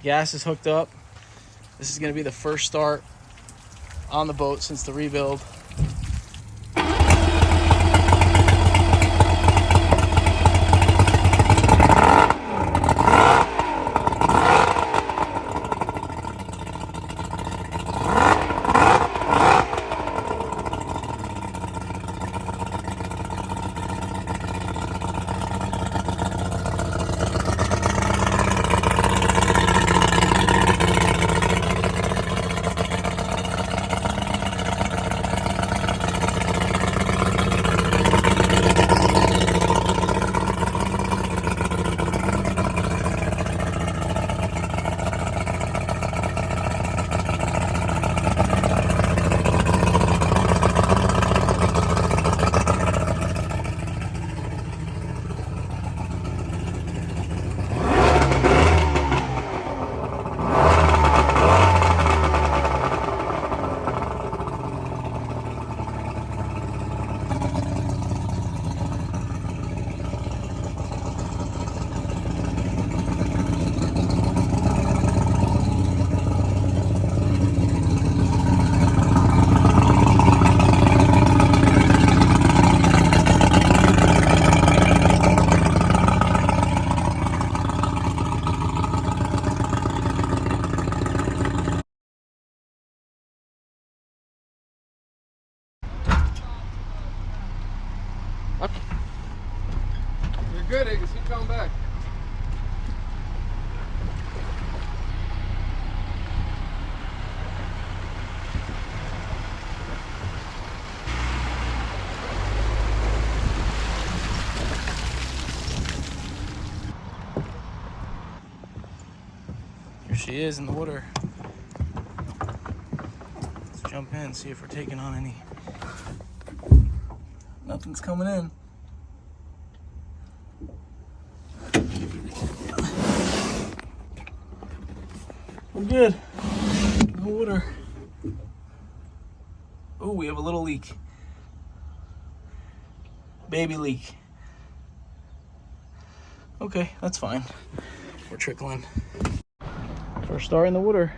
Gas is hooked up. This is going to be the first start on the boat since the rebuild. You're good, I can keep coming back. Here she is in the water. Let's jump in, see if we're taking on any. Nothing's coming in. We're good. No water. Oh, we have a little leak. Baby leak. Okay, that's fine. We're trickling. First star in the water.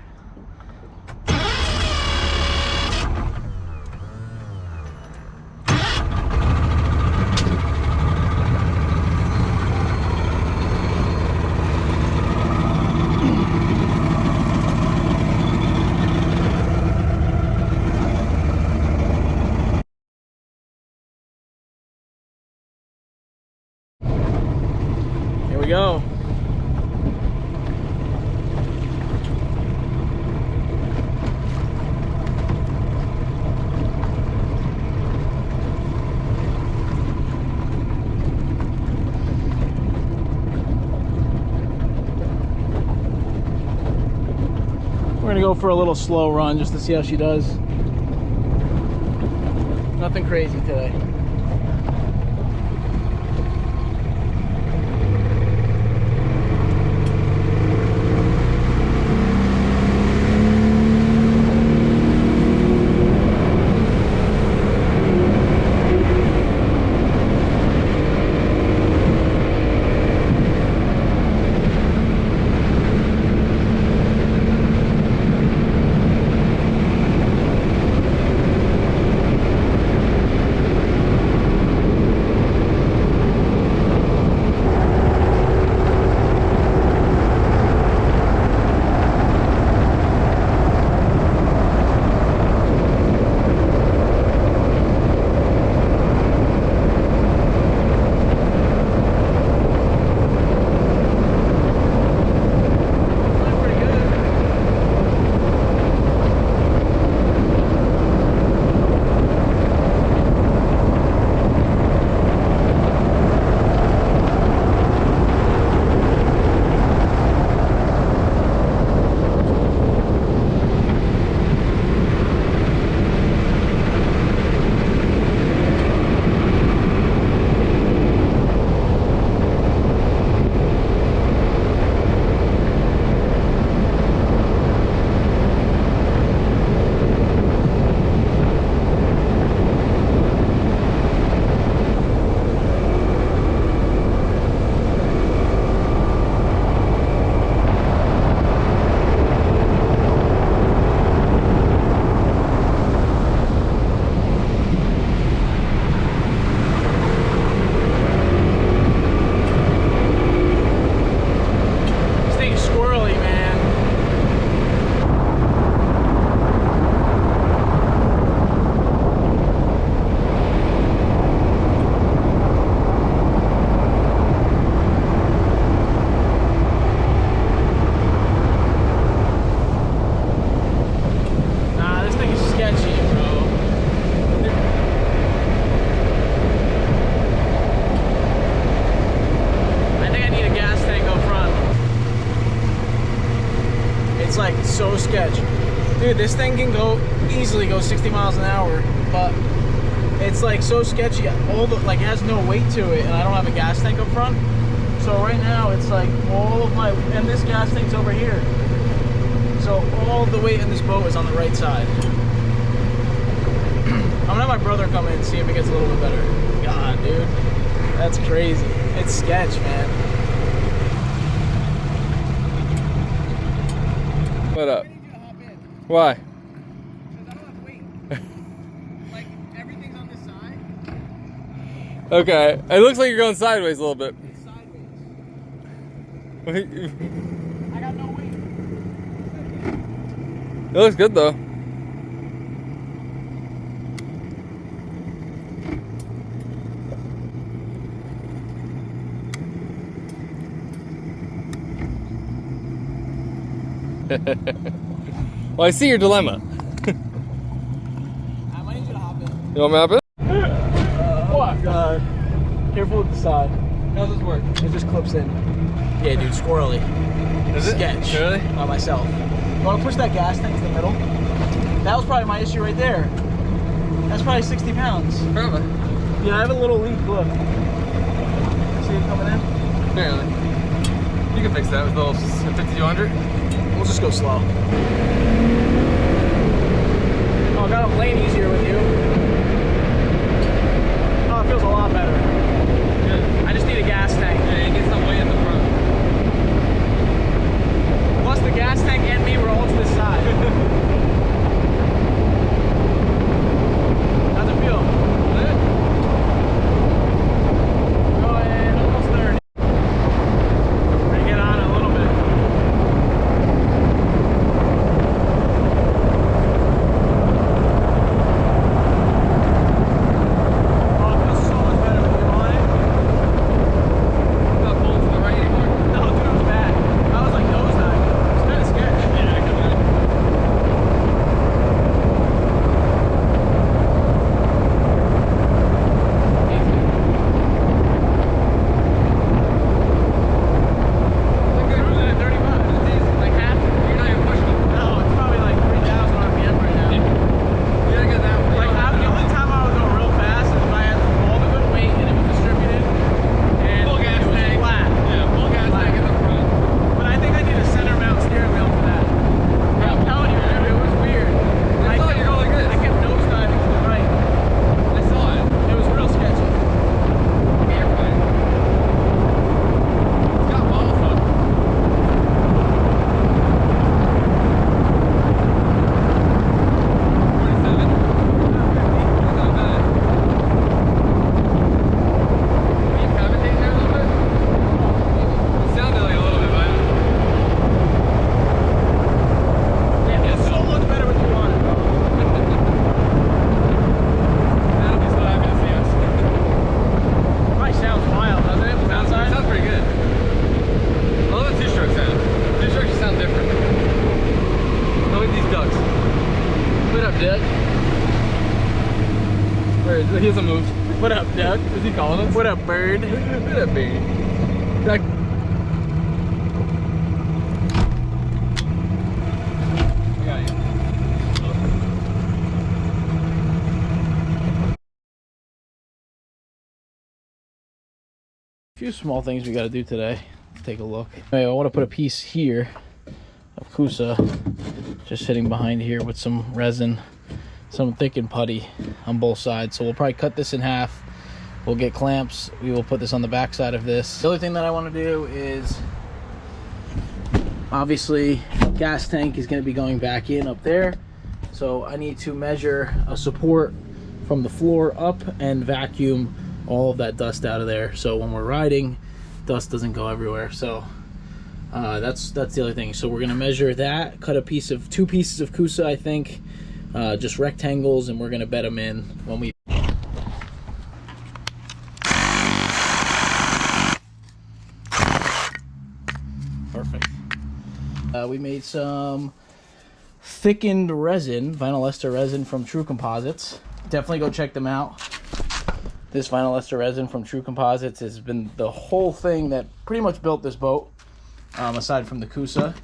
Here we go. We're gonna go for a little slow run just to see how she does. Nothing crazy today. so sketch. Dude, this thing can easily go 60 miles an hour, but it's like so sketchy. Like it has no weight to it, and I don't have a gas tank up front. So right now it's like all of my, and this gas tank's over here. So all the weight in this boat is on the right side. I'm gonna have my brother come in and see if it gets a little bit better. God, dude, that's crazy. It's sketch, man. What up? Why? Because I don't have weight. Like, everything's on this side. Okay. It looks like you're going sideways a little bit. It's sideways. I got no weight. It looks good though. Well, I see your dilemma. I might need you to hop in. You want me to hop in? Oh, God. Careful with the side. How does this work? It just clips in. Yeah, dude, squirrely. Is it? Sketch. Really? By myself. You want to push that gas tank to the middle? That was probably my issue right there. That's probably 60 pounds. Probably. Yeah, I have a little leak, look. See it coming in? Barely. You can fix that with a little 5200. We'll just go slow. Oh, got a lane easier with you. Oh, it feels a lot better. Good. I just need a gas tank. Yeah, you get some weight in the front. Plus the gas tank and me were all to this side. How's it feel? Good. Go ahead, almost 30. Bring it on a little bit. Oh, it feels so much better when you're on it. Not pulling to the right anymore. No, dude, it was bad. I was like nosedive. It's kind of scary. Yeah, I can imagine. Cruising at 35. Like half. You're not even pushing it. No, it's probably like 3,000 RPM right now. You gotta get that one. Like the only time I would go real fast is if I had all the good weight and it was distributed and Full gas it was tank. flat. Yeah, full gas tank in the front. But I think I need a center mount steering wheel for that. I'm telling you, dude, it was weird. I thought you were going like this. I kept nosediving to the right. I saw it. It was real sketchy. Airplane. It's got ball fun. 47. That's not bad. Were you commentating there a little bit? It sounded like a little bit, but Yeah, it's so much better with you on it, bro. that'll be so happy to see us. Probably sounds wild, doesn't it? From outside? Sounds pretty good. I love the two-stroke sound. Two-strokes just sound different. Look at these ducks. What up, Doug? Where is he? He hasn't moved. What up, Doug? Is he calling us? What up, bird? What up, baby? Duck. I got you. A few small things we got to do today. Let's take a look. Anyway, I want to put a piece here of Kusa just sitting behind here with some resin, some thickened putty on both sides. So we'll probably cut this in half. We'll get clamps. We will put this on the back side of this. The other thing that I want to do is, obviously, gas tank is going to be going back in up there. So I need to measure a support from the floor up and vacuum all of that dust out of there. So when we're riding, dust doesn't go everywhere. So that's the other thing. So we're gonna measure that, cut a piece of 2 pieces of Kusa, I think, just rectangles, and we're gonna bed them in when we. Perfect. We made some thickened resin, vinyl ester resin from True Composites. Definitely go check them out. This vinyl ester resin from True Composites has been the whole thing that pretty much built this boat, aside from the Kusa.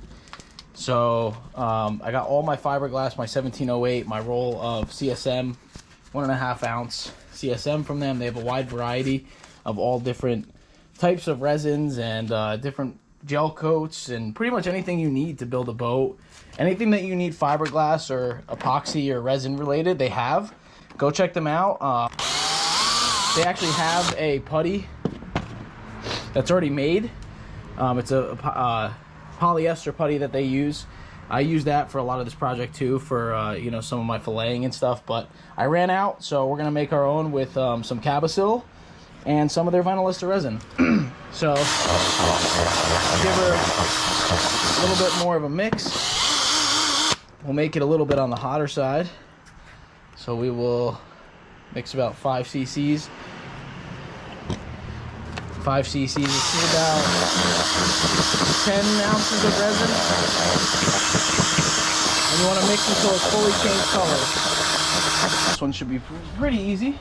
So I got all my fiberglass, my 1708, my roll of CSM, 1.5 ounce CSM from them. They have a wide variety of all different types of resins and different gel coats and pretty much anything you need to build a boat. Anything that you need fiberglass or epoxy or resin related, they have. Go check them out. They actually have a putty that's already made. It's a polyester putty that they use. I use that for a lot of this project too, for you know, some of my filleting and stuff, but I ran out, so we're gonna make our own with some Cabasil and some of their vinyl ester resin. So I'll give her a little bit more of a mix. We'll make it a little bit on the hotter side, so we will mix about 5 cc's. 5 cc's is about 10 ounces of resin. And you want to mix until it's fully changed color. This one should be pretty easy.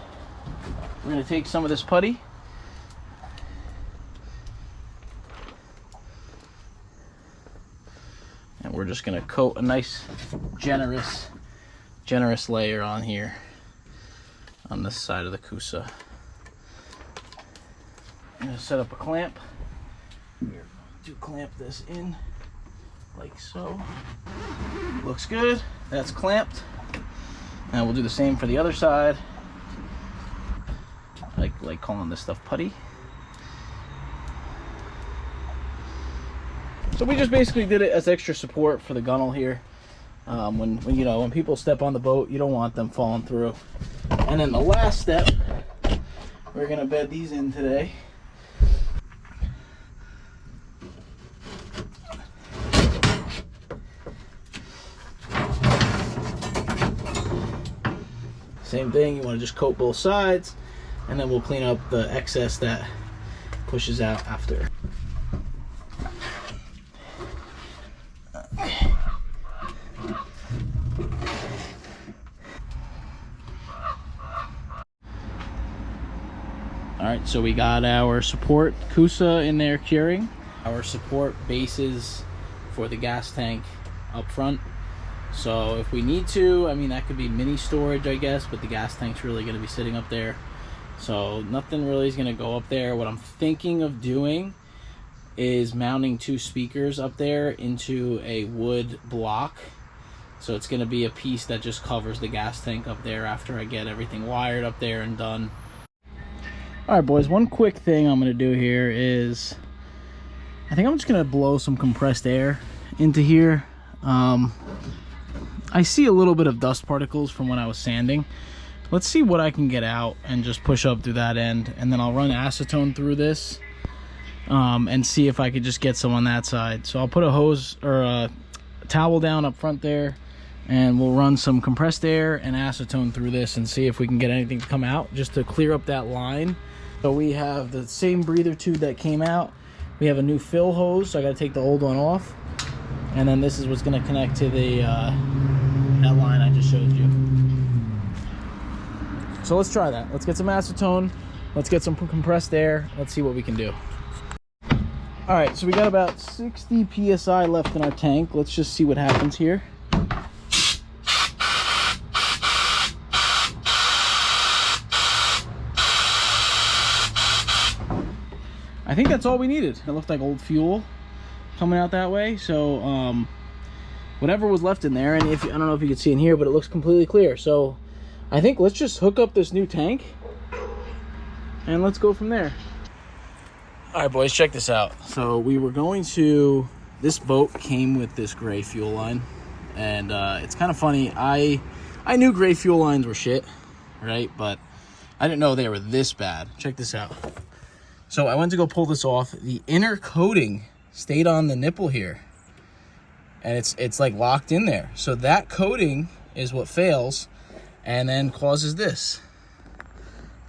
We're going to take some of this putty. And we're just going to coat a nice, generous layer on here on this side of the Cusa. I'm going to set up a clamp. We're going to clamp this in like so. Looks good. That's clamped. And we'll do the same for the other side. I like calling this stuff putty. So we just basically did it as extra support for the gunnel here. When you know, when people step on the boat, you don't want them falling through. And then the last step, we're going to bed these in today. Same thing, you want to just coat both sides, and then we'll clean up the excess that pushes out after. Alright, so we got our support Cusa in there curing, our support bases for the gas tank up front. So if we need to, I mean, that could be mini storage, I guess, but the gas tank's really going to be sitting up there. So nothing really is going to go up there. What I'm thinking of doing is mounting 2 speakers up there into a wood block. So it's going to be a piece that just covers the gas tank up there after I get everything wired up there and done. Alright boys, one quick thing I'm going to do here is, I think I'm just going to blow some compressed air into here. I see a little bit of dust particles from when I was sanding. Let's see what I can get out and just push up through that end, and then I'll run acetone through this and see if I could just get some on that side. So I'll put a hose or a towel down up front there, and we'll run some compressed air and acetone through this and see if we can get anything to come out just to clear up that line. So we have the same breather tube that came out. We have a new fill hose, so I got to take the old one off. And then this is what's going to connect to the that line I just showed you. So let's try that. Let's get some acetone. Let's get some compressed air. Let's see what we can do. All right, so we got about 60 psi left in our tank. Let's just see what happens here. I think that's all we needed. It looked like old fuel coming out that way. So whatever was left in there, and if I don't know if you can see in here, but it looks completely clear. So I think let's just hook up this new tank and let's go from there. All right boys, check this out. So we were going to, this boat came with this gray fuel line, and it's kind of funny. I knew gray fuel lines were shit, right? But I didn't know they were this bad. Check this out. So I went to go pull this off. The inner coating stayed on the nipple here, and it's like locked in there. So that coating is what fails and then causes this.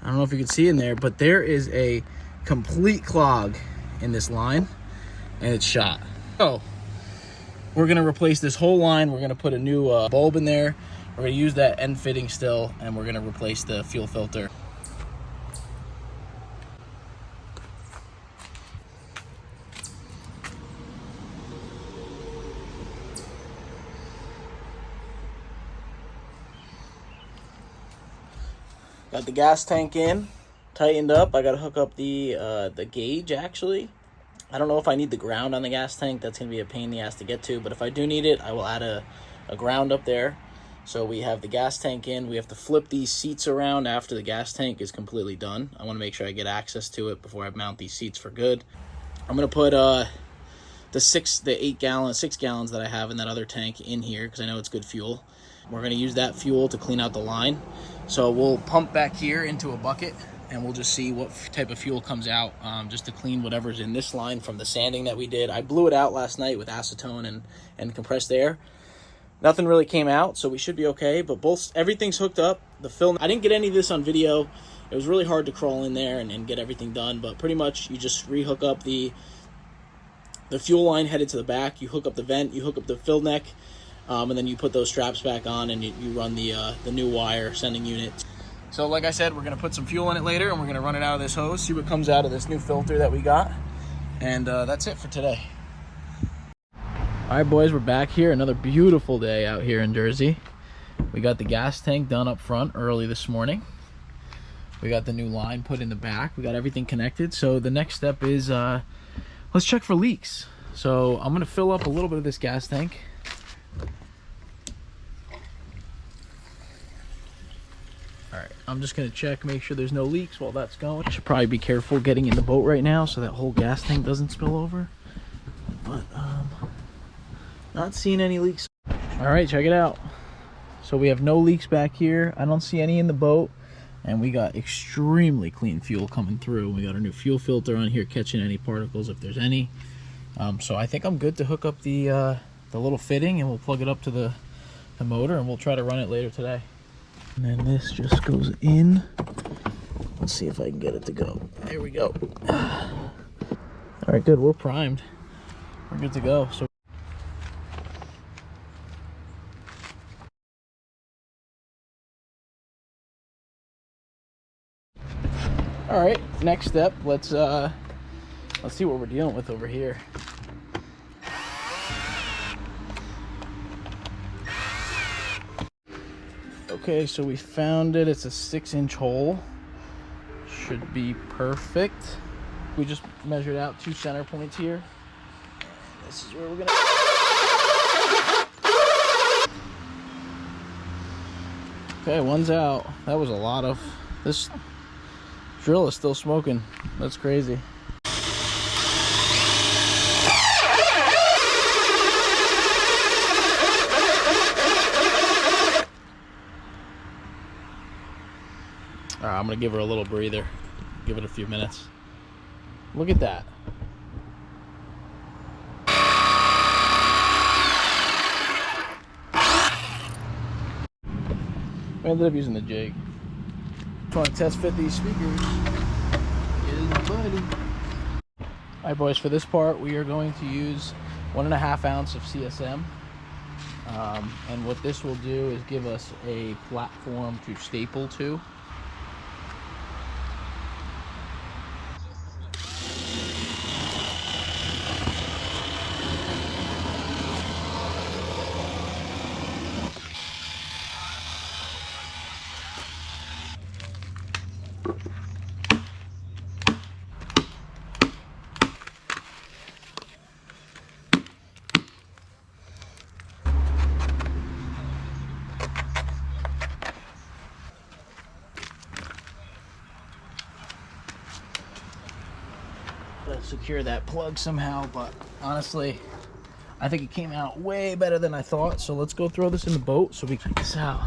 I don't know if you can see in there, but there is a complete clog in this line, and it's shot. So we're gonna replace this whole line. We're gonna put a new bulb in there. We're gonna use that end fitting still, and we're gonna replace the fuel filter. Got the gas tank in, tightened up. I got to hook up the gauge, actually. I don't know if I need the ground on the gas tank. That's going to be a pain in the ass to get to. But if I do need it, I will add a ground up there. So we have the gas tank in. We have to flip these seats around after the gas tank is completely done. I want to make sure I get access to it before I mount these seats for good. I'm going to put the 6 gallons that I have in that other tank in here because I know it's good fuel. We're going to use that fuel to clean out the line. So we'll pump back here into a bucket and we'll just see what type of fuel comes out, just to clean whatever's in this line from the sanding that we did. I blew it out last night with acetone and compressed air. Nothing really came out, so we should be okay, but everything's hooked up. The film, I didn't get any of this on video. It was really hard to crawl in there and get everything done, but pretty much you just rehook up the fuel line headed to the back. You hook up the vent, you hook up the fill neck, and then you put those straps back on and you run the new wire sending unit. So like I said, we're going to put some fuel in it later and we're going to run it out of this hose, see what comes out of this new filter that we got. And that's it for today. All right, boys, we're back here. Another beautiful day out here in Jersey. We got the gas tank done up front early this morning. We got the new line put in the back. We got everything connected. So the next step is let's check for leaks. So I'm going to fill up a little bit of this gas tank. All right, I'm just going to check, make sure there's no leaks while that's going. I should probably be careful getting in the boat right now so that whole gas tank doesn't spill over. But not seeing any leaks. All right, check it out. So we have no leaks back here. I don't see any in the boat. And we got extremely clean fuel coming through. We got our new fuel filter on here catching any particles if there's any. So I think I'm good to hook up the little fitting, and we'll plug it up to the motor and we'll try to run it later today. And then this just goes in. Let's see if I can get it to go. There we go. All right, good, we're primed. We're good to go. So all right, next step, let's see what we're dealing with over here. Okay, so we found it. It's a 6-inch hole. Should be perfect. We just measured out 2 center points here. This is where we're gonna... Okay, one's out. That was a lot of... This drill is still smoking. That's crazy. All right, I'm gonna give her a little breather. Give it a few minutes. Look at that. We ended up using the jig. Want to test fit these speakers. Yeah, buddy. All right, boys, for this part we are going to use 1.5 ounce of CSM, and what this will do is give us a platform to staple to. Secure that plug somehow, but honestly I think it came out way better than I thought. So let's go throw this in the boat so we can check this out.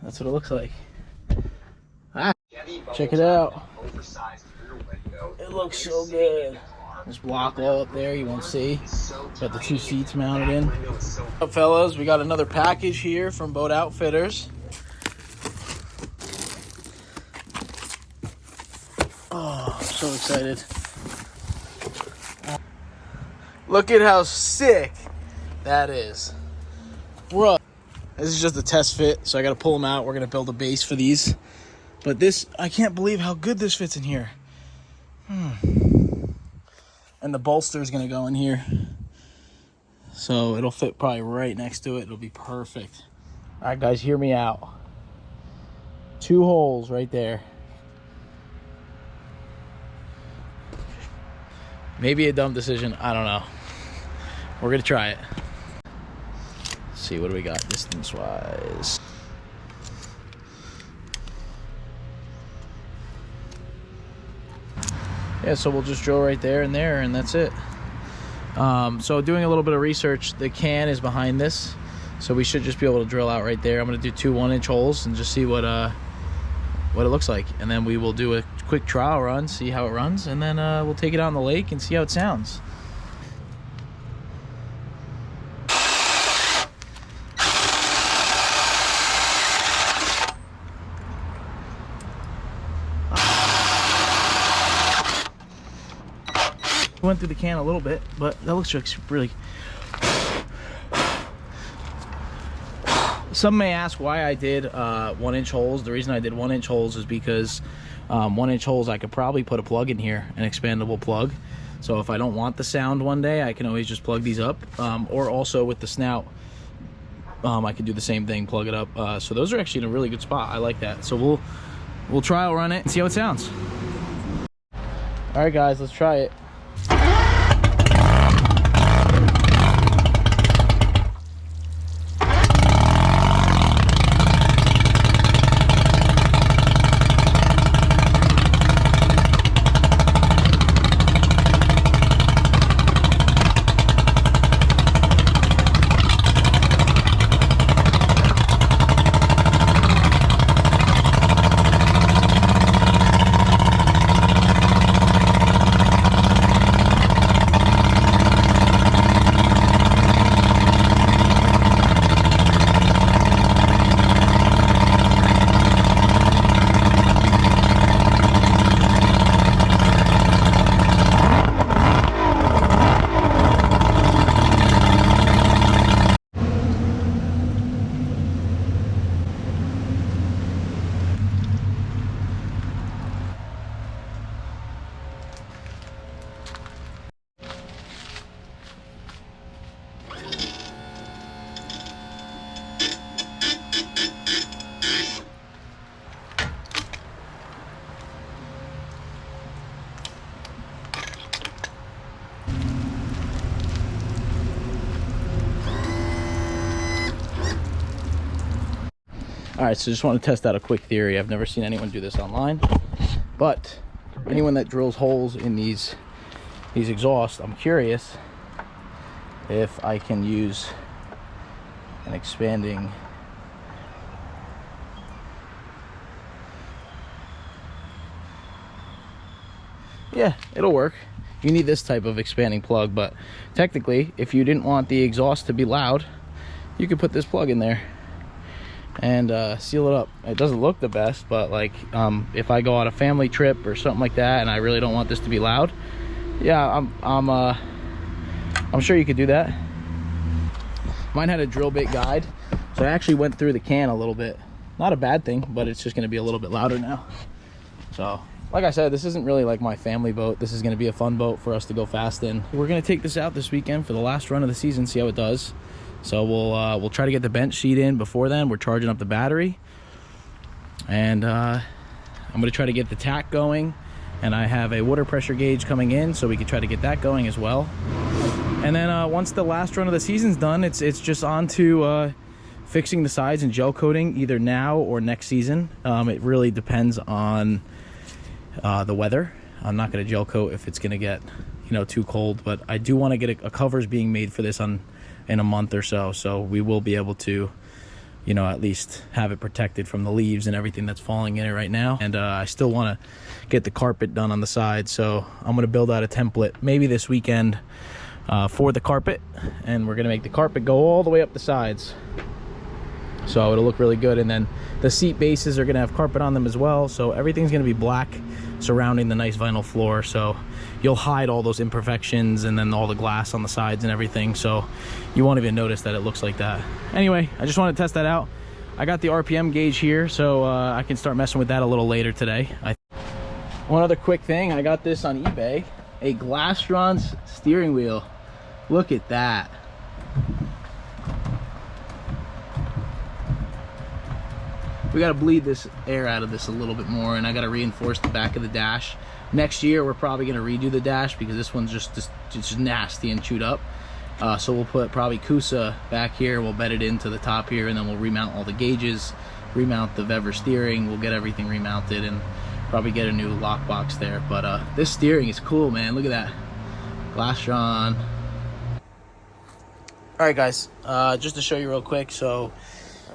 That's what it looks like. Check it out. It looks so good. This block wall up there you won't see. Got the 2 seats mounted in. What's up, fellas? We got another package here from Boat Outfitters. Oh, I'm so excited. Look at how sick that is. Bro, this is just a test fit, so I gotta pull them out. We're gonna build a base for these. But this, I can't believe how good this fits in here. And the bolster is gonna go in here. So it'll fit probably right next to it. It'll be perfect. right, guys, hear me out. 2 holes right there. Maybe a dumb decision, I don't know. We're gonna try it. Let's see, what do we got distance wise? Yeah, so we'll just drill right there, and that's it. So doing a little bit of research, the can is behind this, so we should just be able to drill out right there. I'm gonna do 2 1-inch holes and just see what it looks like, and then we will do a quick trial run, see how it runs, and then we'll take it out in the lake and see how it sounds. Went through the can a little bit, but that looks really. Some may ask why I did 1-inch holes. The reason I did 1-inch holes is because 1-inch holes, I could probably put a plug in here, an expandable plug. So if I don't want the sound one day, I can always just plug these up. Or also with the snout, I could do the same thing, plug it up. So those are actually in a really good spot. I like that. So we'll trial run it and see how it sounds. All right, guys, let's try it. All right, so just want to test out a quick theory. I've never seen anyone do this online, but anyone that drills holes in these exhausts, I'm curious if I can use an expanding yeah, it'll work. You need this type of expanding plug, but technically if you didn't want the exhaust to be loud, you could put this plug in there and seal it up. It doesn't look the best, but like if I go on a family trip or something like that and I really don't want this to be loud, yeah, I'm sure you could do that. Mine had a drill bit guide, so I actually went through the can a little bit. Not a bad thing, but it's just going to be a little bit louder now. So like I said, this isn't really like my family boat. This is going to be a fun boat for us to go fast in. We're going to take this out this weekend for the last run of the season, see how it does. So we'll try to get the bench seat in before then. We're charging up the battery, and I'm going to try to get the tack going, and I have a water pressure gauge coming in, so we can try to get that going as well. And then once the last run of the season's done, it's just on to fixing the sides and gel coating either now or next season. It really depends on the weather. I'm not going to gel coat if it's going to get too cold, but I do want to get a covers being made for this in a month or so we will be able to at least have it protected from the leaves and everything that's falling in it right now. And I still want to get the carpet done on the side, so I'm going to build out a template maybe this weekend for the carpet, and we're going to make the carpet go all the way up the sides, so it'll look really good. And then the seat bases are going to have carpet on them as well, so everything's going to be black surrounding the nice vinyl floor, so you'll hide all those imperfections and then all the glass on the sides and everything, so you won't even notice that it looks like that. Anyway, I just want to test that out. I got the RPM gauge here, so I can start messing with that a little later today. One other quick thing, I got this on eBay, a Glastron steering wheel. Look at that. we got to bleed this air out of this a little bit more, and I got to reinforce the back of the dash. Next year we're probably going to redo the dash because this one's just nasty and chewed up. So we'll put probably Kusa back here, we'll bed it into the top here, and then we'll remount all the gauges, remount the Vever steering, we'll get everything remounted, and probably get a new lock box there. But this steering is cool, man. Look at that. Glastron. Alright guys, just to show you real quick, so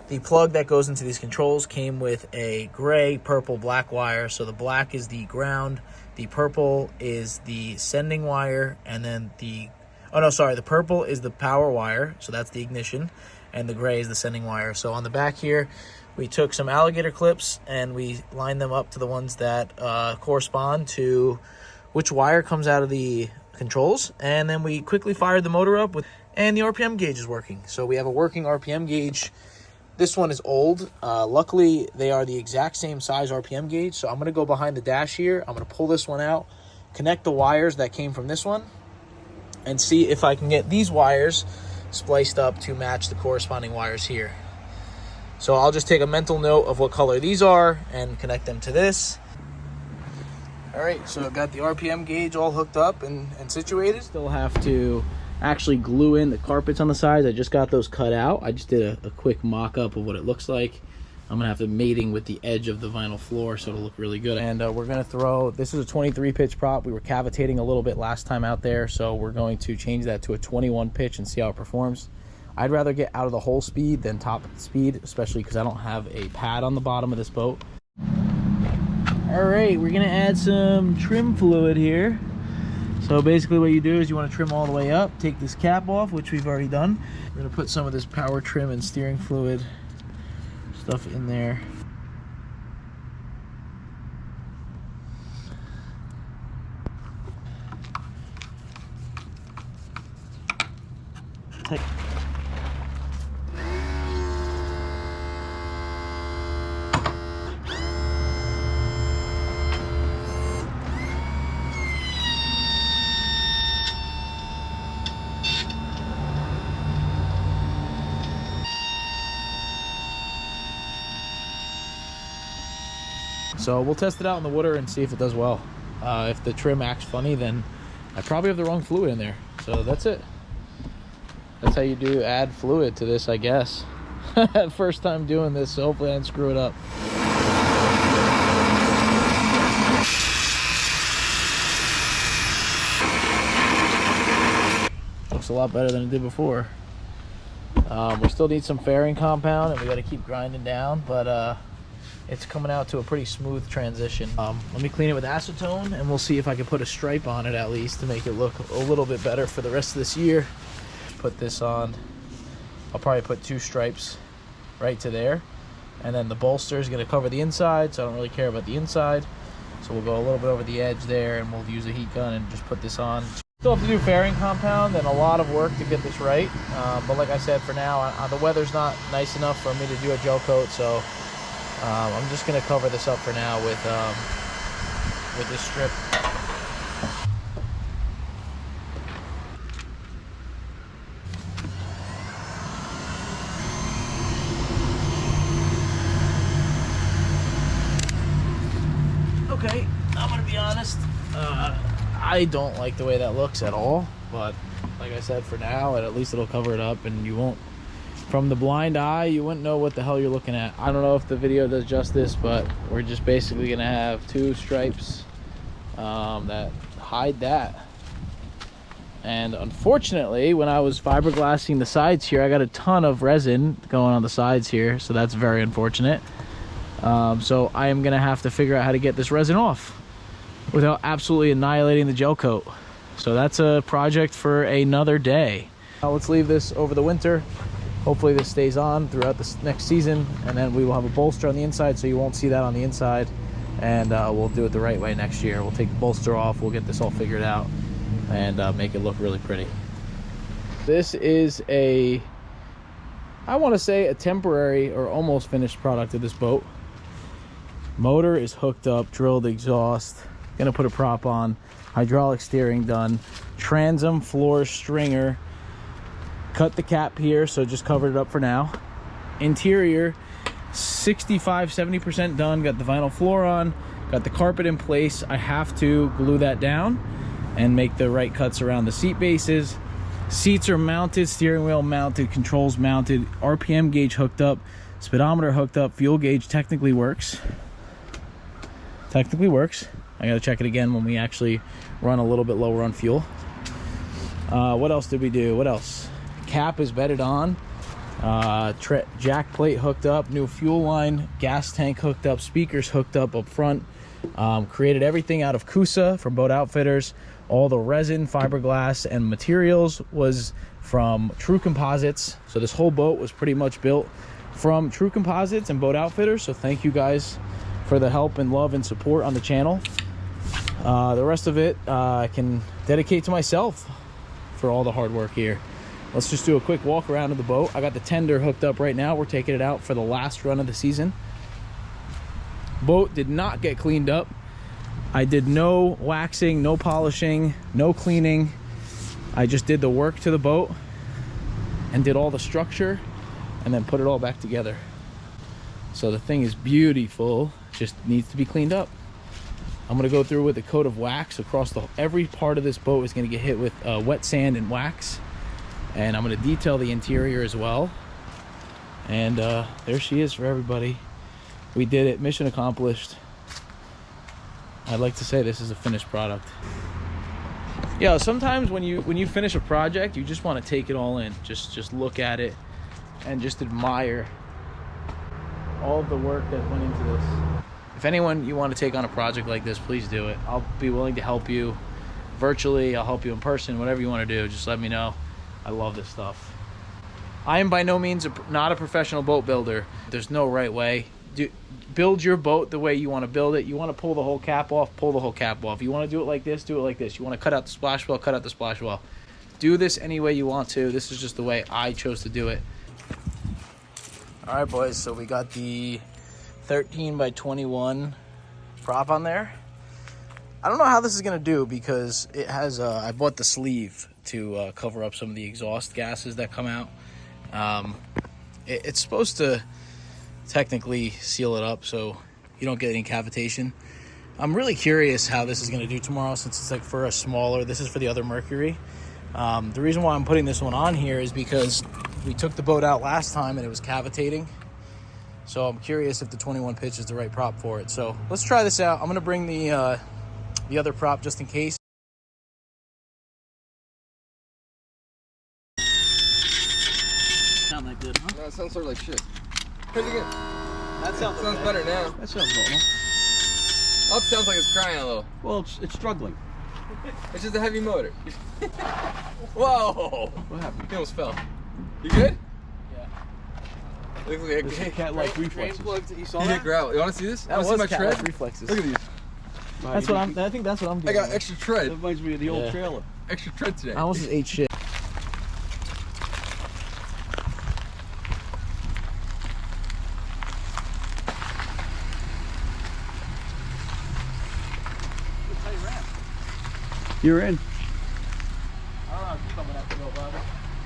the plug that goes into these controls came with a gray, purple, black wire. So the black is the ground, the purple is the sending wire, and then the purple is the power wire, so that's the ignition, and the gray is the sending wire. So on the back here, we took some alligator clips and we lined them up to the ones that correspond to which wire comes out of the controls, and then we quickly fired the motor up and the RPM gauge is working. So we have a working RPM gauge. This one is old. Luckily, they are the exact same size RPM gauge. So I'm going to go behind the dash here. I'm going to pull this one out, connect the wires that came from this one, and see if I can get these wires spliced up to match the corresponding wires here. So I'll just take a mental note of what color these are and connect them to this. All right, so I've got the RPM gauge all hooked up and situated. Still have to actually glue in the carpets on the sides. I just got those cut out. I just did a quick mock-up of what it looks like. I'm gonna have to mating with the edge of the vinyl floor so it'll look really good. And we're gonna throw, this is a 23 pitch prop. We were cavitating a little bit last time out there, so we're going to change that to a 21 pitch and see how it performs. I'd rather get out of the hole speed than top speed, especially because I don't have a pad on the bottom of this boat. All right, we're gonna add some trim fluid here. So basically what you do is you want to trim all the way up, take this cap off, which we've already done. We're gonna put some of this power trim and steering fluid stuff in there. So we'll test it out in the water and see if it does well. If the trim acts funny, then I probably have the wrong fluid in there. So that's it. That's how you do add fluid to this, I guess. First time doing this, so hopefully I didn't screw it up. Looks a lot better than it did before. We still need some fairing compound and we got to keep grinding down, but it's coming out to a pretty smooth transition. Let me clean it with acetone and we'll see if I can put a stripe on it at least to make it look a little bit better for the rest of this year. Put this on. I'll probably put 2 stripes right to there. And then the bolster is going to cover the inside, so I don't really care about the inside. So we'll go a little bit over the edge there and we'll use a heat gun and just put this on. Still have to do fairing compound and a lot of work to get this right. But like I said, for now, the weather's not nice enough for me to do a gel coat, so I'm just going to cover this up for now with this strip. Okay, I'm going to be honest, I don't like the way that looks at all, but like I said, for now, at least it'll cover it up and you won't, from the blind eye, you wouldn't know what the hell you're looking at. I don't know if the video does justice, but we're just basically gonna have 2 stripes that hide that. And unfortunately, when I was fiberglassing the sides here, I got a ton of resin going on the sides here, so that's very unfortunate. So I am gonna have to figure out how to get this resin off without absolutely annihilating the gel coat. So that's a project for another day. Now let's leave this over the winter. Hopefully this stays on throughout the next season, and then we will have a bolster on the inside so you won't see that on the inside, and we'll do it the right way next year. We'll take the bolster off, we'll get this all figured out, and make it look really pretty. This is I want to say a temporary or almost finished product of this boat. Motor is hooked up, drilled exhaust, gonna put a prop on, hydraulic steering done, transom floor stringer, cut the cap here, so just covered it up for now. Interior, 65–70% done. Got the vinyl floor on, got the carpet in place. I have to glue that down and make the right cuts around the seat bases. Seats are mounted, steering wheel mounted, controls mounted, RPM gauge hooked up, speedometer hooked up, fuel gauge technically works. I gotta check it again when we actually run a little bit lower on fuel. What else did we do? What else? Cap is bedded on, jack plate hooked up, new fuel line, gas tank hooked up, speakers hooked up front. Created everything out of Kusa from Boat Outfitters. All the resin, fiberglass, and materials was from True Composites. So this whole boat was pretty much built from True Composites and Boat Outfitters. So thank you guys for the help and love and support on the channel. The rest of it I can dedicate to myself for all the hard work here. Let's just do a quick walk around of the boat. I got the tender hooked up right now. We're taking it out for the last run of the season. Boat did not get cleaned up. I did no waxing, no polishing, no cleaning. I just did the work to the boat and did all the structure and then put it all back together. So the thing is beautiful, just needs to be cleaned up. I'm gonna go through with a coat of wax across every part of this boat is gonna get hit with wet sand and wax. And I'm gonna detail the interior as well. And there she is for everybody. We did it, mission accomplished. I'd like to say this is a finished product. Yeah, sometimes when you finish a project, you just want to take it all in. Just look at it and just admire all of the work that went into this. If anyone you want to take on a project like this, please do it. I'll be willing to help you virtually. I'll help you in person, whatever you want to do. Just let me know. I love this stuff. I am by no means not a professional boat builder. There's no right way. Build your boat the way you want to build it. You want to pull the whole cap off, pull the whole cap off. You want to do it like this, do it like this. You want to cut out the splash well, cut out the splash well. Do this any way you want to. This is just the way I chose to do it. All right, boys, so we got the 13x21 prop on there. I don't know how this is gonna do because it has I bought the sleeve to cover up some of the exhaust gases that come out. It's supposed to technically seal it up so you don't get any cavitation. I'm really curious how this is going to do tomorrow since it's like for a smaller, this is for the other Mercury. The reason why I'm putting this one on here is because we took the boat out last time and it was cavitating. So I'm curious if the 21 pitch is the right prop for it. So let's try this out. I'm going to bring the other prop just in case. Sound that good, huh? No, it sounds sort of like shit. Try it again. That sounds better now. That sounds normal. Oh, it sounds like it's crying a little. Well, it's struggling. It's just a heavy motor. Whoa! What happened? He almost fell. You good? Yeah. Looks like This is cat-like reflexes. You saw he that? hit gravel. You want to see this? That Want to was see my tread? cat-like reflexes. Look at these. I think that's what I'm doing. I got extra That tread. reminds me of the old Yeah. trailer. Extra tread today. I almost just ate shit. You're in. I don't know if you're coming up to go, Bobby.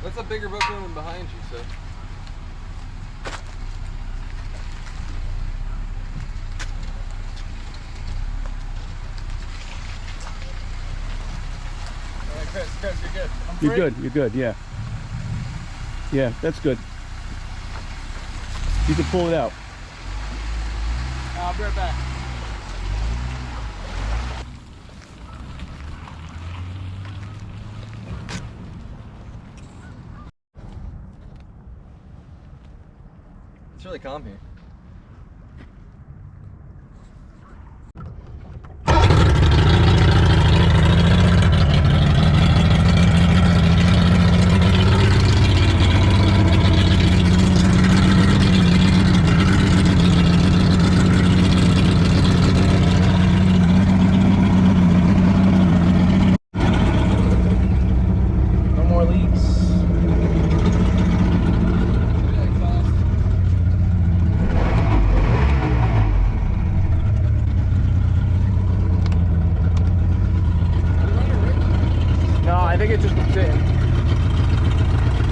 That's a bigger boat than behind you, so. Alright, Chris, you're good. You're good. You're good. Yeah. Yeah, that's good. You can pull it out. I'll be right back. It's really calm here. No more leaks. No, I think it just was in.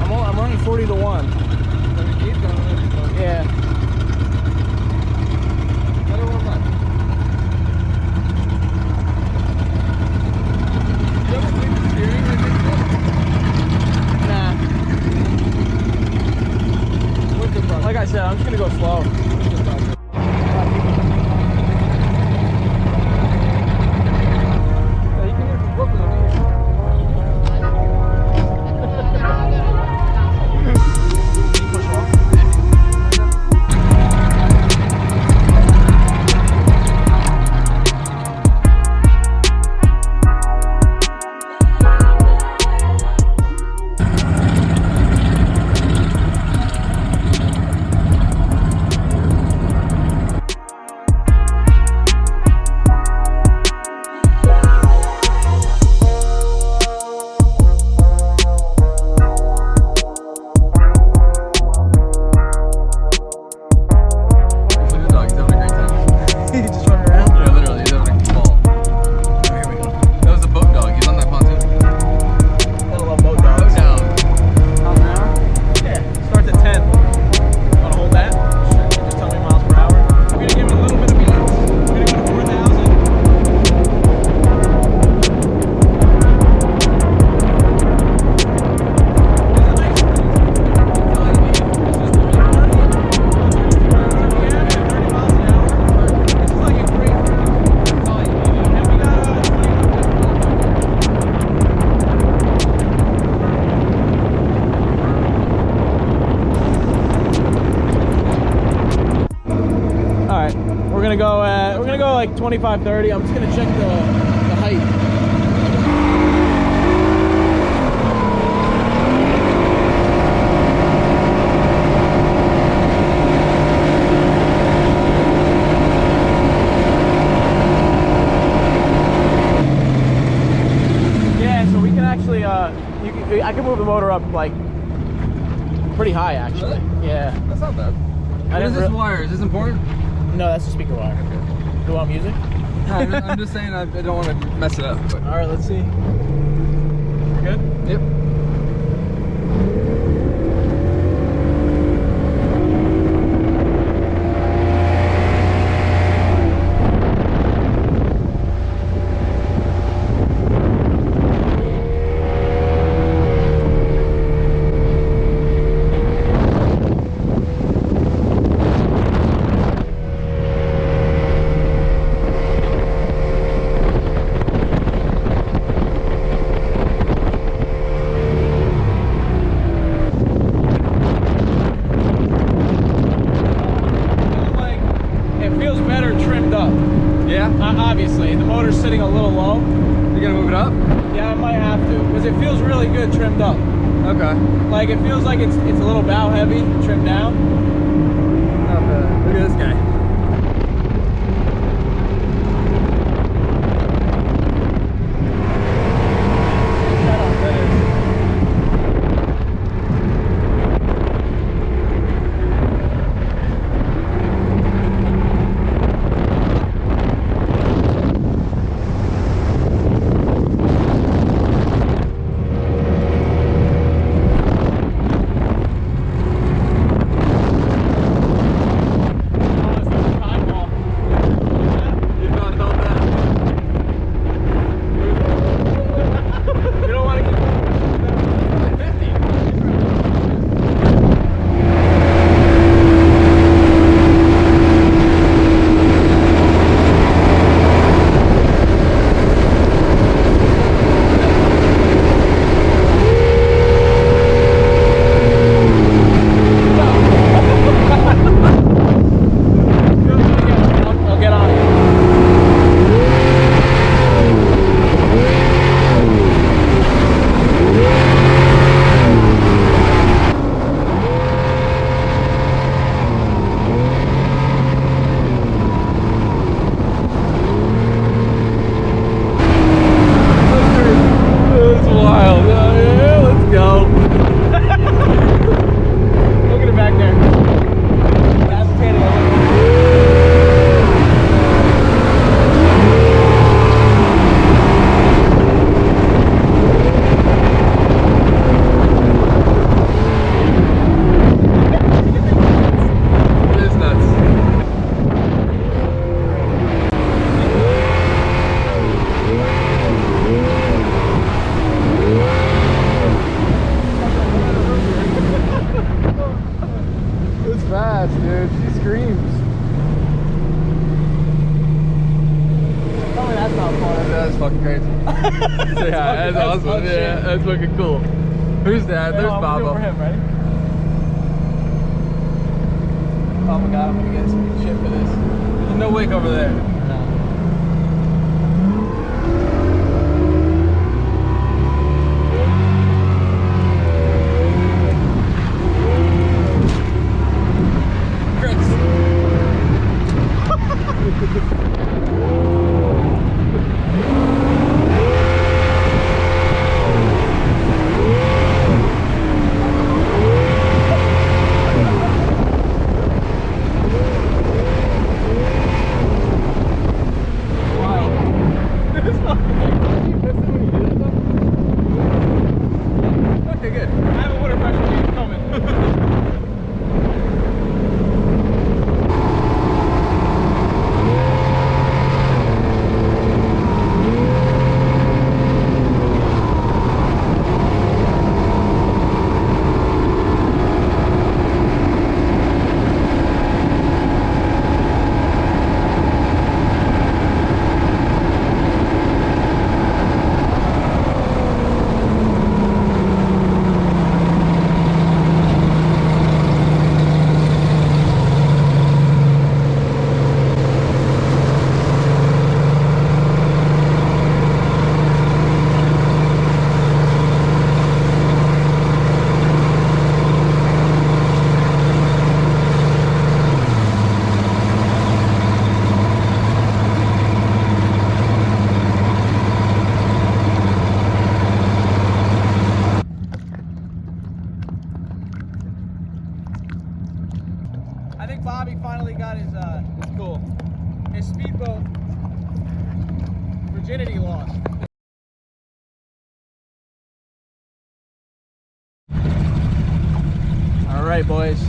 I'm running 40 to 1. Yeah. like 25, 30. I'm just gonna check the height. I can move the motor up like pretty high actually. Really? Yeah. That's not bad. What is this wire? Is this important? No, that's the speaker wire. Okay. Do you want music? I'm just saying I don't want to mess it up. But. All right, let's see. You're good? Yep. Obviously, the motor's sitting a little low. You gonna move it up? Yeah, I might have to, because it feels really good trimmed up. Okay. Like it feels like it's a little bow heavy, trimmed down. Not bad. Look at this guy. Yeah, that's awesome. Yeah, that's fucking cool. Who's that? There's Bobo. For him, ready? Oh my god, I'm gonna get some shit for this. There's no wake over there. No. virginity lost. All right, boys.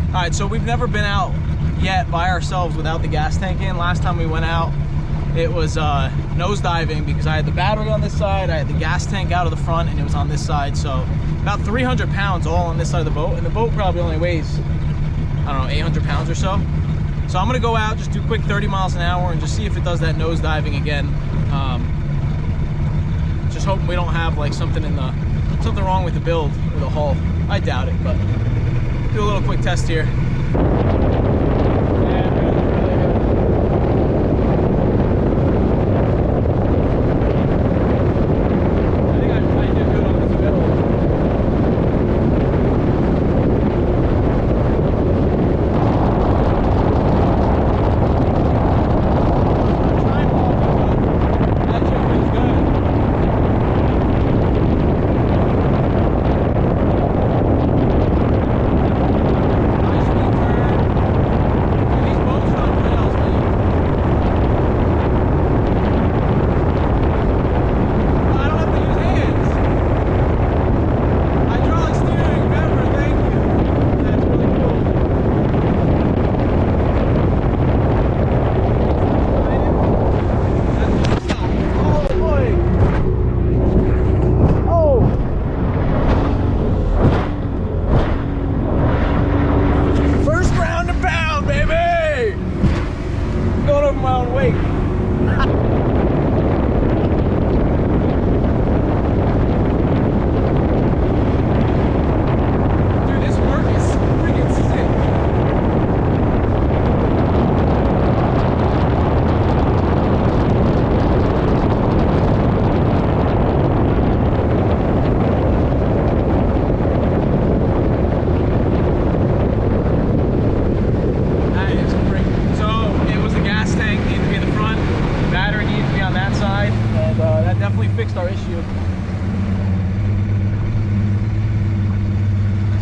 All right, so we've never been out yet by ourselves without the gas tank in. Last time we went out, it was nose diving because I had the battery on this side, I had the gas tank out of the front, and it was on this side. So about 300 pounds all on this side of the boat, and the boat probably only weighs, I don't know, 800 pounds or so. So I'm gonna go out, just do quick 30 miles an hour and just see if it does that nose diving again. Just hoping we don't have like something wrong with the build or the hull. I doubt it, but do a little quick test here. Fixed our issue.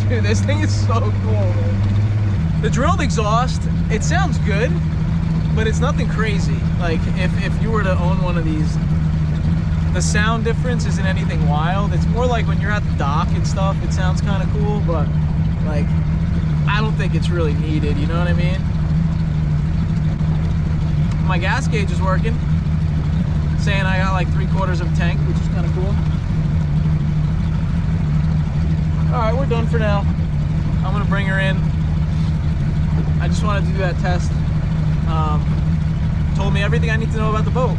Dude, this thing is so cool, man. The drilled exhaust, it sounds good, but it's nothing crazy. Like if you were to own one of these, the sound difference isn't anything wild. It's more like when you're at the dock and stuff, it sounds kind of cool, but like I don't think it's really needed, you know what I mean? My gas gauge is working, saying I got like 3/4 of a tank, which is kind of cool. All right, we're done for now. I'm gonna bring her in. I just wanted to do that test. Told me everything I need to know about the boat.